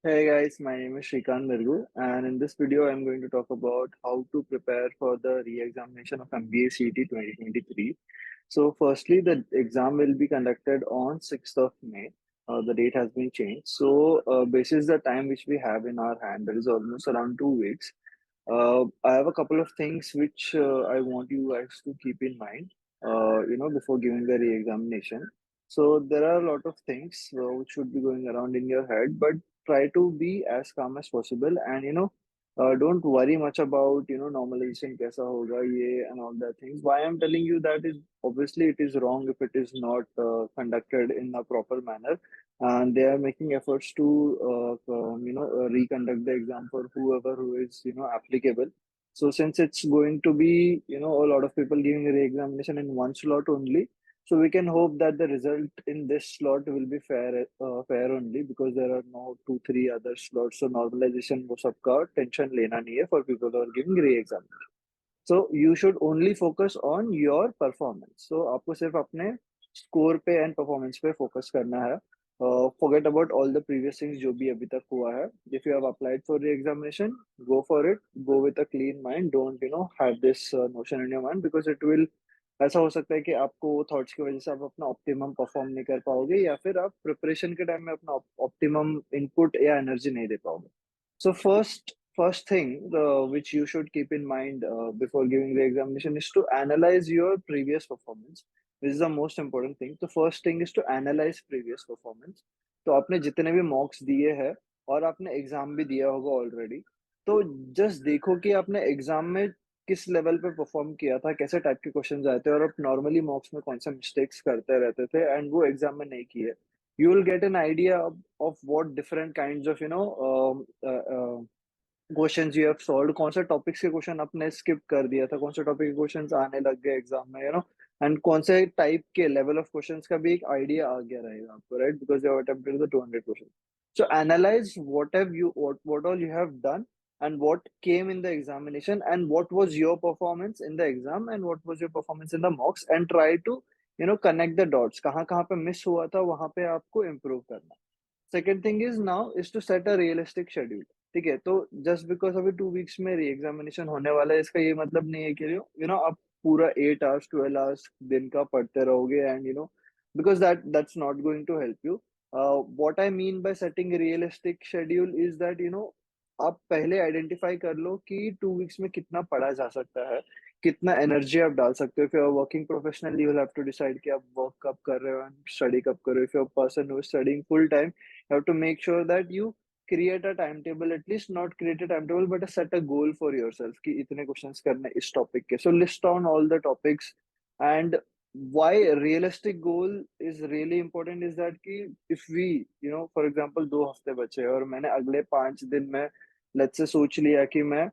Hey guys, my name is Shreekanth Merugu, and in this video, I'm going to talk about how to prepare for the re-examination of MBA CET 2023. So, firstly, the exam will be conducted on 6th of May. The date has been changed. So, basis the time which we have in our hand, that is almost around 2 weeks. I have a couple of things which I want you guys to keep in mind, before giving the re-examination. So there are a lot of things which should be going around in your head, but try to be as calm as possible, and don't worry much about normalization kaisa hoga ye and all that things. Why I'm telling you that is obviously it is wrong if it is not conducted in a proper manner, and they are making efforts to reconduct the exam for whoever who is applicable. So since it's going to be a lot of people giving the re-examination in one slot only, so we can hope that the result in this slot will be fair only, because there are no two three other slots. So normalization वो सबका tension लेना नहीं है for people who are giving re-exam. So you should only focus on your performance. So आपको सिर्फ अपने score पे and performance पे focus करना है. Forget about all the previous things जो भी अभी तक हुआ है. If you have applied for the examination, go for it. Go with a clean mind. Don't have this notion in your mind, because it will ऐसा हो सकता है कि आपको वो थॉट्स की वजह से आप अपना ऑप्टिमम परफॉर्म नहीं कर पाओगे, या फिर आप प्रिपरेशन के टाइम में अपना ऑप्टिमम इनपुट या एनर्जी नहीं दे पाओगे. So first thing which you should keep in mind before giving the examination is to analyze your previous performance. This is the most important thing. The first thing is to analyze previous performance. तो आपने जितने भी मॉक्स दिए हैं और आपने exam भी दिया होगा ऑलरेडी, तो जस्ट देखो कि आपने एग्जाम में किस लेवल पे परफॉर्म किया था, कैसे टाइप के क्वेश्चन आए थे, और आप नॉर्मली मॉक्स में कौन से मिस्टेक्स करते रहते थे एंड वो एग्जाम में नहीं किए. You will get an idea of what different kinds of questions you have solve, कौन से टॉपिक्स के क्वेश्चन आपने स्किप कर दिया था, कौन से टॉपिक के क्वेश्चंस आने लग गए एग्जाम में, एंड कौन से टाइप के लेवल ऑफ क्वेश्चंस का भी एक आइडिया आ गया रहेगा आपको, right? Because you have attempted the 200 question. So analyse what all you have done, and what came in the examination, and what was your performance in the exam, and what was your performance in the mocks, and try to connect the dots. कहाँ कहाँ पे miss हुआ था, वहां पे आपको improve करना. Second thing is now is to set a realistic schedule. ठीक है, तो जस्ट बिकॉज अभी 2 वीक्स में री एग्जामिनेशन होने वाला है, इसका ये मतलब नहीं है कि आप पूरा 8 आवर्स 12 आवर्स दिन का पढ़ते रहोगे, and because that's not going to help you. What I mean by setting realistic schedule is that आप पहले आइडेंटिफाई कर लो कि 2 वीक्स में कितना पढ़ा जा सकता है, कितना एनर्जी आप डाल सकते हो. If you are working professional, you will have to decide कि आप वर्क कब कर रहे हो एंड स्टडी कब कर रहे हो. If you are person who is studying full time, you have to make sure that you create a timetable, at least not create a timetable but set a goal for yourself कि इतने questions करने इस topic के. So list down all the topics. And why realistic goal is really important is that कि if we for example 2 हफ्ते बचे और मैंने अगले 5 दिन में let's say सोच लिया कि मैं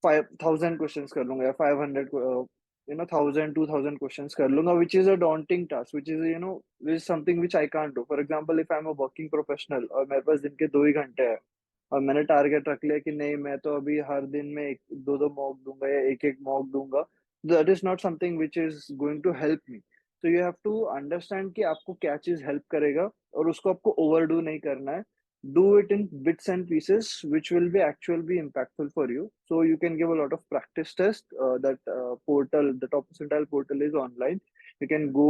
5,000 क्वेश्चंस कर लूंगा, या 500 1,000 2,000 क्वेश्चंस कर लूंगा, which is a daunting task, which is which is something which I can't do. For example, if I'm a working professional और मेरे पास दिन के 2 ही घंटे हैं, और मैंने टारगेट रख लिया कि नहीं मैं तो अभी हर दिन में दो दो मॉक दूंगा या एक एक मॉक दूंगा, that is not something which is going to help me. तो यू हैव टू अंडरस्टैंड कि आपको क्या चीज हेल्प करेगा, और उसको आपको ओवरडू नहीं करना है. Do it in bits and pieces which will be actually be impactful for you. So you can give a lot of practice test. That portal, the top percentile portal is online. You can go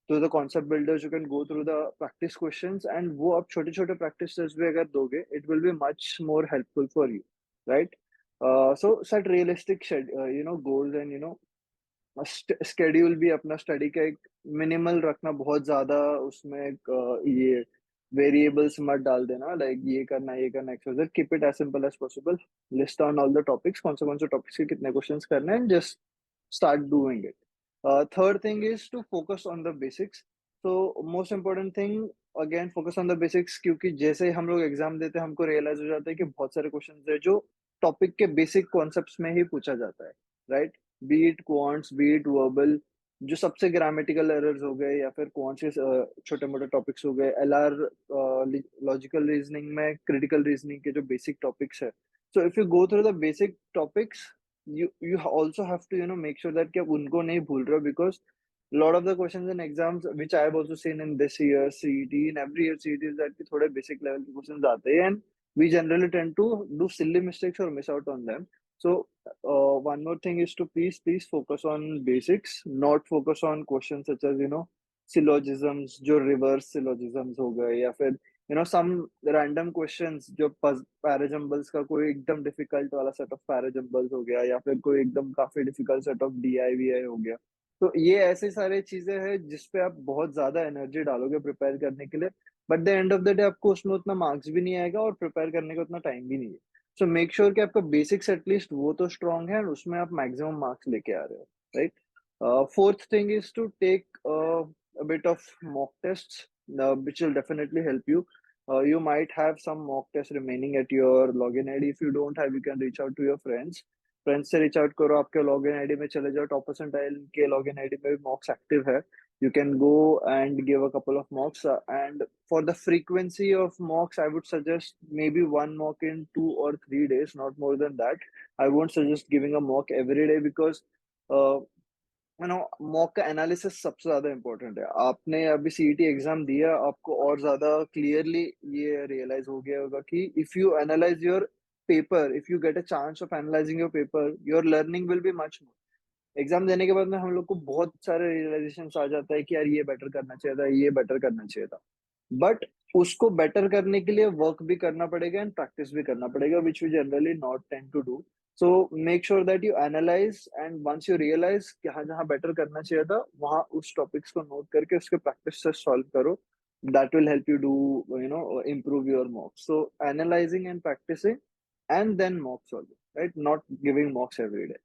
through the concept builders, you can go through the practice questions, and वो आप छोटे छोटे practice tests भी अगर दोगे, it will be much more helpful for you, right? So set realistic goals, and schedule भी अपना study का एक minimal रखना. बहुत ज्यादा उसमें ये वेरिएबल्स मत डाल देना, लाइक ये करना exercise. Keep it as simple as possible. List on all the topics, कौन से टॉपिक्स के कितने क्वेश्चंस करने हैं, and just start doing it. Third thing is to focus on the basics. तो most important thing, again focus on the basics, क्योंकि जैसे हम लोग एग्जाम देते हैं हमको रियलाइज हो जाता है कि बहुत सारे क्वेश्चन है जो टॉपिक के बेसिक कॉन्सेप्ट्स में ही पूछा जाता है, right? B it quants, B it verbal, जो सबसे ग्रामेटिकल एरर्स हो गए, या फिर कौन से छोटे मोटे टॉपिक्स हो गए. एलआर लॉजिकल रीजनिंग में क्रिटिकल रीजनिंग के जो बेसिक टॉपिक्स है. So if you go through the basic topics, you also have to make sure that कि आप उनको नहीं भूल रहे हो, because lot of the questions in exams which I have also seen in this year CET, in every year CET, is that कि थोड़े basic level के questions आते हैं, and we generally tend to do silly mistakes or miss out on them. So one more thing is to please focus on basics, not focus on questions such as syllogisms, जो reverse syllogisms हो गए, या फिर some random questions जो parajamples का कोई एकदम difficult वाला set of parajamples हो गया, या फिर कोई एकदम काफी difficult set of DI हो गया. तो ये ऐसी सारी चीजें हैं जिसपे आप बहुत ज्यादा एनर्जी डालोगे प्रिपेयर करने के लिए, but the end of the day आपको उसमें उतना मार्क्स भी नहीं आएगा और प्रिपेयर करने का उतना टाइम भी नहीं है. सो मेक श्योर कि आपका बेसिक्स एटलीस्ट वो तो स्ट्रांग है, और उसमें आप मैक्सिमम मार्क्स लेके आ रहे हो, right. Fourth thing is to take a bit of mock tests, which will definitely help you. You might have some mock tests remaining at your login ID. If you don't have, you can reach out to your friends. Friends से reach out करो, आपके login ID में चले जाओ, top percentile के login ID में भी मॉक्स active है. You can go and give a couple of mocks, and for the frequency of mocks, I would suggest maybe one mock in 2 or 3 days, not more than that. I won't suggest giving a mock every day, because uh, mock का analysis सबसे ज्यादा important है. आपने अभी CET exam दिया, आपको और ज्यादा क्लियरली ये रियलाइज हो गया होगा कि if you analyse your paper, if you get a chance of analysing your paper, your learning will be much more. Exam देने के बाद में हम लोग को बहुत सारे रियलाइजेशन आ जाता है कि यार ये बेटर करना चाहिए था, ये बेटर करना चाहिए था. बट उसको बेटर करने के लिए वर्क भी करना पड़ेगा एंड प्रैक्टिस भी करना पड़ेगा, which we generally not tend to do. So make sure that you analyse, and once you realise कि हाँ जहाँ बेटर करना चाहिए था वहां उस टॉपिक्स को नोट करके उसके प्रैक्टिस से सॉल्व करो. That will help you do improve your mocks. So analyzing and practicing, and then mock solving, right? Not giving mocks every day.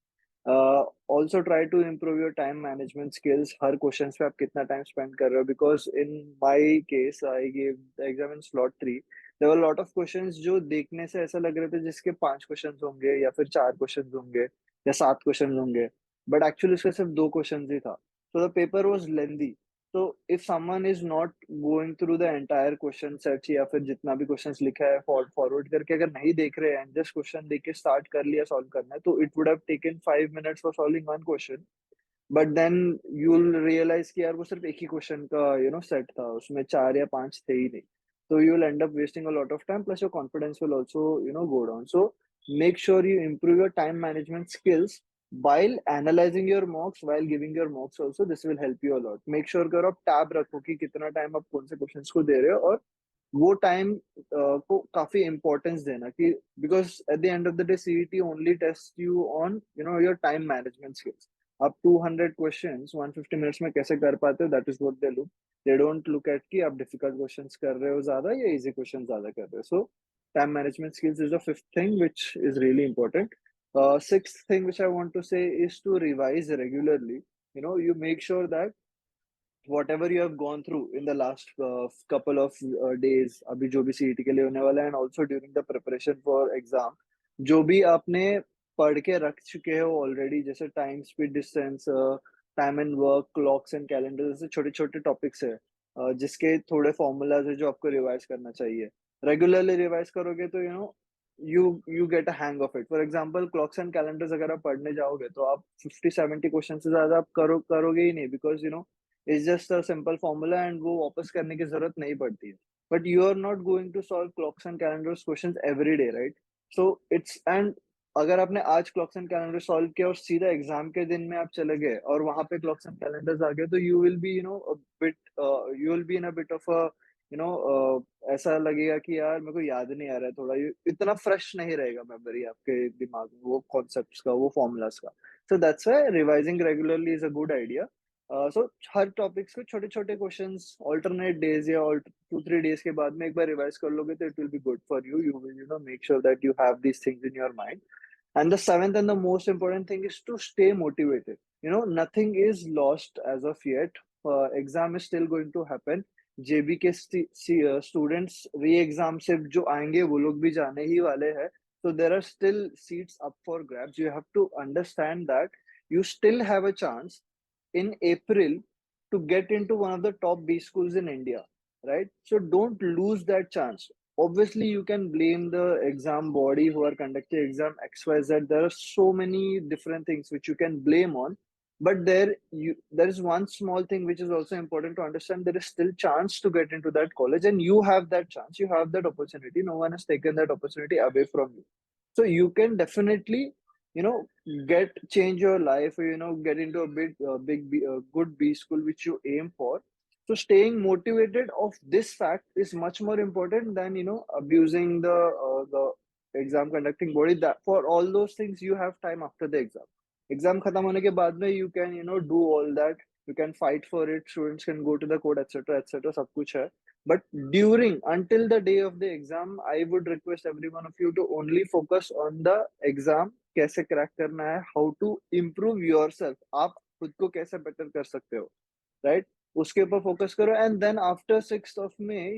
Also try to improve your time management skills. हर questions पे आप कितना time spend कर रहे हो, because in my case I gave the exam in slot 3. There were lot of questions जो देखने से ऐसा लग रहे थे जिसके 5 क्वेश्चंस होंगे, या फिर 4 क्वेश्चंस होंगे, या 7 क्वेश्चंस होंगे, बट एक्चुअली उसका सिर्फ 2 क्वेश्चंस ही था. सो द पेपर वाज लेंदी. तो if someone is not going through the entire question set, या फिर जितना भी क्वेश्चंस लिखा है फॉरवर्ड करके अगर नहीं देख रहे हैं, जस्ट क्वेश्चन देख के स्टार्ट कर लिया सॉल्व करना है, तो it would have taken 5 minutes for solving one question. But then you will realise कि यार वो सिर्फ एक ही क्वेश्चन का सेट था, उसमें 4 या 5 थे ही नहीं. तो you will and up wasting a lot of time, plus your confidence will also go down. So make sure you improve your time management skills while analyzing your mocks, while giving your mocks also. This will help you a lot. Make sure करो आप tab रखो कि कितना time आप कौन से questions को दे रहे हो, और वो टाइम को काफी इंपॉर्टेंस देना, कि because at the end of the day CET only test you on your time management skills. आप 200 क्वेश्चंस 150 मिनट्स में कैसे कर पाते हो, that is what they look. They don't look at कि आप डिफिकल्ट क्वेश्चंस कर रहे हो ज्यादा या इजी क्वेश्चन ज्यादा कर रहे हो. सो time management skills is the fifth thing, which is really important. Sixth thing which I want to say is to revise regularly. You make sure that whatever you have gone through in the last couple of days, अभी जो भी CET के लिए होने वाला है, and also during the preparation for exam, जो भी आपने पढ़ के रख चुके हो ऑलरेडी, जैसे time, speed, distance, time and work, clocks and calendar, जैसे छोटे छोटे टॉपिक्स है, जिसके थोड़े फॉर्मूलाज है जो आपको रिवाइज करना चाहिए. रेगुलरली रिवाइज करोगे तो you get a hang of it. For example clocks and calendars अगर आप पढ़ने जाओगे तो आप 50-70 क्वेश्चन से ज्यादा आप करोगे ही नहीं, because it's just a simple formula, and वो वापस करने की जरूरत नहीं पड़ती है. But you are not going to solve clocks and calendars question every day, right? So it's and अगर आपने आज क्लॉक्स एंड कैलेंडर सॉल्व किया और सीधा एग्जाम के दिन में आप चले गए और वहां पे क्लॉक्स एंड कैलेंडर्स आ गए, तो you will be bit you will be in a bit of a ऐसा लगेगा कि यार मेरे को याद नहीं आ रहा है, थोड़ा इतना फ्रेश नहीं रहेगा मेमोरी आपके दिमाग में वो कॉन्सेप्ट्स का, वो फॉर्मूलाज का. So that's why revising regularly is a good idea. So her topics को छोटे छोटे क्वेश्चंस ऑल्टरनेट डेज या 2-3 डेज के बाद में एक बार रिवाइज कर लोगे तो it will be good for you. You will make sure that you have these things in your mind. And the seventh and the most important thing is to stay motivated. Nothing is lost as of yet. Exam is still going to happen. जेबी के students री exam से जो आएंगे वो लोग भी जाने ही वाले हैं. So there are still seats up for grabs. You have to understand that you still have a chance in April to get into one of the top B schools in India, right? So don't lose that chance. Obviously, you can blame the exam body who are conducting exam XYZ. There are so many different things which you can blame on, But there is one small thing which is also important to understand. There is still chance to get into that college, and you have that chance, you have that opportunity. No one has taken that opportunity away from you. So you can definitely, you know, get change your life, or get into a good B school which you aim for. So staying motivated of this fact is much more important than abusing the exam conducting body. That for all those things you have time after the exam खत्म होने के बाद में you can do all that. You can fight for it. Students can go to the court, etc., etc. सब कुछ है. But during until the day of the exam, I would request every one of you to only focus on the exam. कैसे crack करना है, how to improve yourself. आप खुद को कैसे better कर सकते हो, right? उसके ऊपर फोकस करो, and then after 6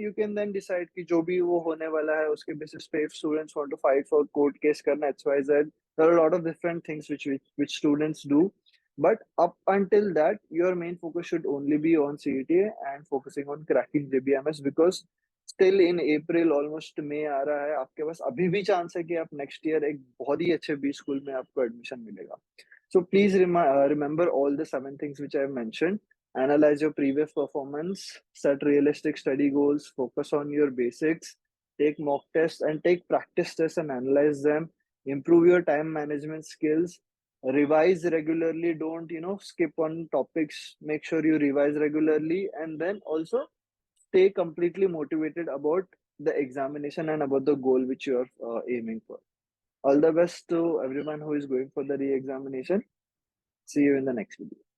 you can then decide कि जो भी वो होने वाला है उसके बेसिस पे, if students want to fight for court case करना, XYZ, there are a lot of different things which students do. But up until that, your main focus should only be on CET and focusing on cracking JBMS, because still in April, almost May आ रहा है, आपके पास अभी भी chance है कि आप next year एक बहुत ही अच्छे बी स्कूल में आपको एडमिशन मिलेगा. So please remember all the 7 things which I have mentioned. Analyze your previous performance, set realistic study goals, focus on your basics, take mock tests and take practice tests and analyze them, improve your time management skills, revise regularly, don't skip on topics, make sure you revise regularly, and then also stay completely motivated about the examination and about the goal which you are aiming for. All the best to everyone who is going for the re-examination. See you in the next video.